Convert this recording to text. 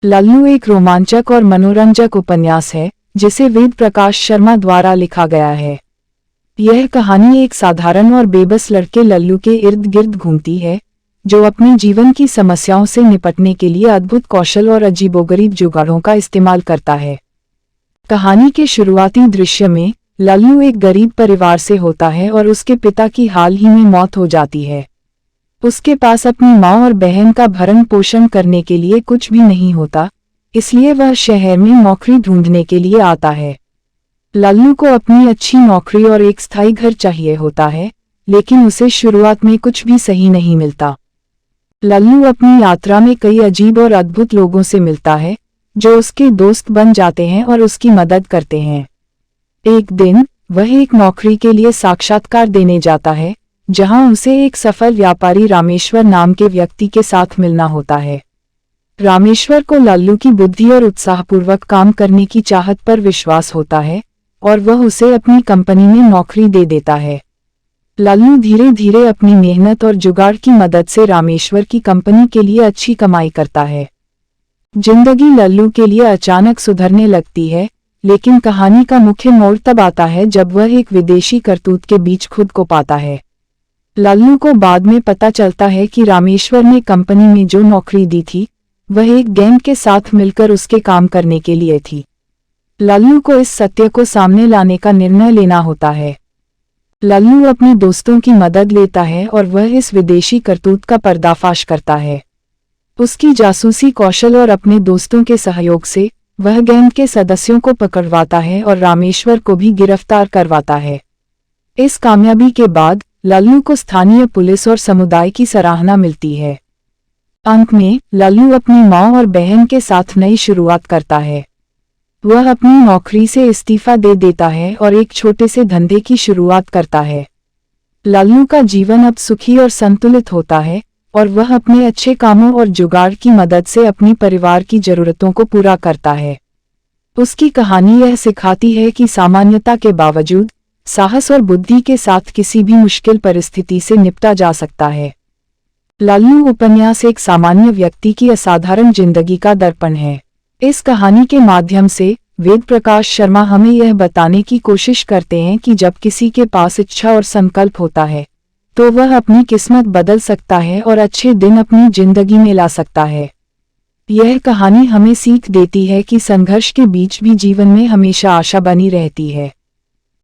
लल्लू एक रोमांचक और मनोरंजक उपन्यास है जिसे वेद प्रकाश शर्मा द्वारा लिखा गया है। यह कहानी एक साधारण और बेबस लड़के लल्लू के इर्द गिर्द घूमती है, जो अपने जीवन की समस्याओं से निपटने के लिए अद्भुत कौशल और अजीबोगरीब जुगाड़ों का इस्तेमाल करता है। कहानी के शुरुआती दृश्य में लल्लू एक गरीब परिवार से होता है और उसके पिता की हाल ही में मौत हो जाती है। उसके पास अपनी माँ और बहन का भरण पोषण करने के लिए कुछ भी नहीं होता, इसलिए वह शहर में नौकरी ढूंढने के लिए आता है। लल्लू को अपनी अच्छी नौकरी और एक स्थायी घर चाहिए होता है, लेकिन उसे शुरुआत में कुछ भी सही नहीं मिलता। लल्लू अपनी यात्रा में कई अजीब और अद्भुत लोगों से मिलता है, जो उसके दोस्त बन जाते हैं और उसकी मदद करते हैं। एक दिन वह एक नौकरी के लिए साक्षात्कार देने जाता है, जहां उसे एक सफल व्यापारी रामेश्वर नाम के व्यक्ति के साथ मिलना होता है। रामेश्वर को लल्लू की बुद्धि और उत्साहपूर्वक काम करने की चाहत पर विश्वास होता है और वह उसे अपनी कंपनी में नौकरी दे देता है। लल्लू धीरे धीरे अपनी मेहनत और जुगाड़ की मदद से रामेश्वर की कंपनी के लिए अच्छी कमाई करता है। जिंदगी लल्लू के लिए अचानक सुधरने लगती है, लेकिन कहानी का मुख्य मोड़ तब आता है जब वह एक विदेशी करतूत के बीच खुद को पाता है। लल्लू को बाद में पता चलता है कि रामेश्वर ने कंपनी में जो नौकरी दी थी, वह एक गैंग के साथ मिलकर उसके काम करने के लिए थी। लल्लू को इस सत्य को सामने लाने का निर्णय लेना होता है। लल्लू अपने दोस्तों की मदद लेता है और वह इस विदेशी करतूत का पर्दाफाश करता है। उसकी जासूसी कौशल और अपने दोस्तों के सहयोग से वह गैंग के सदस्यों को पकड़वाता है और रामेश्वर को भी गिरफ्तार करवाता है। इस कामयाबी के बाद लल्लू को स्थानीय पुलिस और समुदाय की सराहना मिलती है। अंत में लल्लू अपनी माँ और बहन के साथ नई शुरुआत करता है। वह अपनी नौकरी से इस्तीफा दे देता है और एक छोटे से धंधे की शुरुआत करता है। लल्लू का जीवन अब सुखी और संतुलित होता है और वह अपने अच्छे कामों और जुगाड़ की मदद से अपनी परिवार की जरूरतों को पूरा करता है। उसकी कहानी यह सिखाती है कि सामान्यता के बावजूद साहस और बुद्धि के साथ किसी भी मुश्किल परिस्थिति से निपटा जा सकता है। लल्लू उपन्यास एक सामान्य व्यक्ति की असाधारण जिंदगी का दर्पण है। इस कहानी के माध्यम से वेद प्रकाश शर्मा हमें यह बताने की कोशिश करते हैं कि जब किसी के पास इच्छा और संकल्प होता है, तो वह अपनी किस्मत बदल सकता है और अच्छे दिन अपनी जिंदगी में ला सकता है। यह कहानी हमें सीख देती है कि संघर्ष के बीच भी जीवन में हमेशा आशा बनी रहती है।